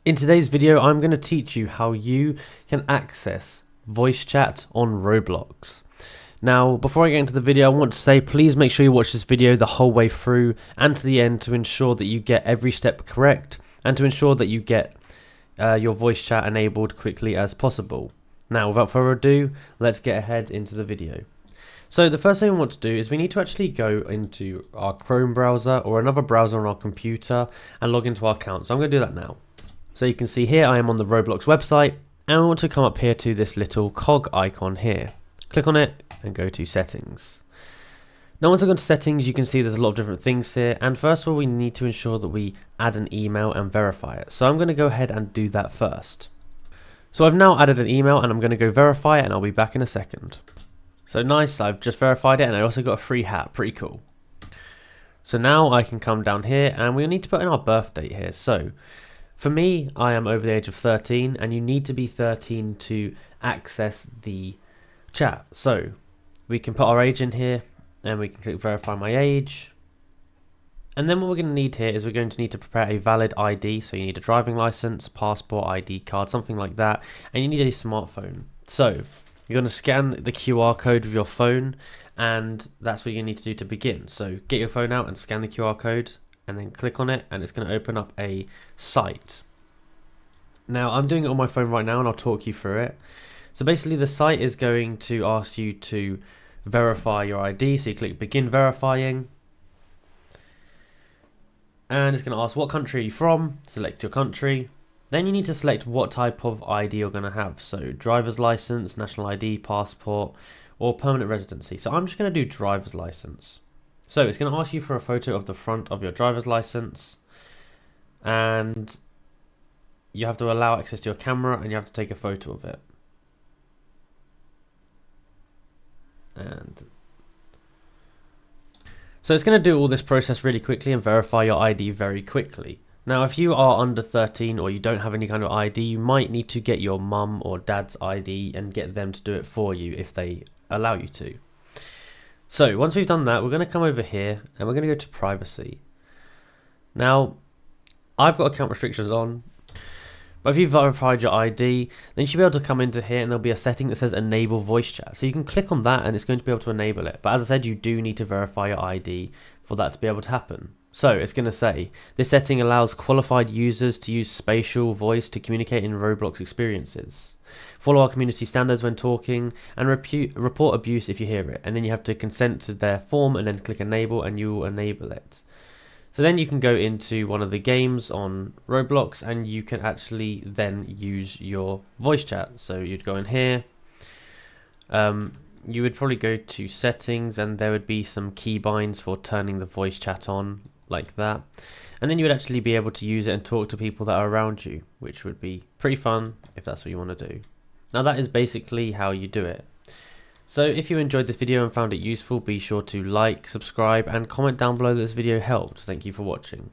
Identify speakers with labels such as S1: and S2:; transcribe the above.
S1: In today's video, I'm going to teach you how you can access voice chat on Roblox. Now, before I get into the video, I want to say please make sure you watch this video the whole way through and to the end to ensure that you get every step correct and to ensure that you get your voice chat enabled quickly as possible. Now, without further ado, let's get ahead into the video. So the first thing we want to do is we need to actually go into our Chrome browser or another browser on our computer and log into our account. So I'm going to do that now. So you can see here I am on the Roblox website and I want to come up here to this little cog icon here. Click on it and go to settings. Now once I go to settings, you can see there's a lot of different things here, and first of all we need to ensure that we add an email and verify it. So I'm going to go ahead and do that first. So I've now added an email and I'm going to go verify it and I'll be back in a second. So nice, I've just verified it and I also got a free hat, pretty cool. So now I can come down here and we need to put in our birth date here. So for me, I am over the age of 13 and you need to be 13 to access the chat. So we can put our age in here and we can click verify my age. And then what we're going to need here is we're going to need to prepare a valid ID. So you need a driving license, passport, ID card, something like that. And you need a smartphone. So you're going to scan the QR code with your phone and that's what you need to do to begin. So get your phone out and scan the QR code and then click on it and it's going to open up a site. Now I'm doing it on my phone right now and I'll talk you through it. So basically the site is going to ask you to verify your ID. So you click begin verifying and it's going to ask what country are you from, select your country. Then you need to select what type of ID you're going to have. So driver's license, national ID, passport or permanent residency. So I'm just going to do driver's license. So it's going to ask you for a photo of the front of your driver's license and you have to allow access to your camera and you have to take a photo of it. And so it's going to do all this process really quickly and verify your ID very quickly. Now if you are under 13 or you don't have any kind of ID, you might need to get your mum or dad's ID and get them to do it for you if they allow you to. So once we've done that, we're going to come over here and we're going to go to privacy. Now, I've got account restrictions on, but if you've verified your ID, then you should be able to come into here and there'll be a setting that says enable voice chat. So you can click on that and it's going to be able to enable it. But as I said, you do need to verify your ID for that to be able to happen. So it's going to say, this setting allows qualified users to use spatial voice to communicate in Roblox experiences. Follow our community standards when talking and report abuse if you hear it. And then you have to consent to their form and then click enable and you will enable it. So then you can go into one of the games on Roblox and you can actually then use your voice chat. So you'd go in here. You would probably go to settings and there would be some keybinds for turning the voice chat on like that. And then you would actually be able to use it and talk to people that are around you, which would be pretty fun if that's what you want to do. Now that is basically how you do it. So if you enjoyed this video and found it useful, be sure to like, subscribe and comment down below that this video helped. Thank you for watching.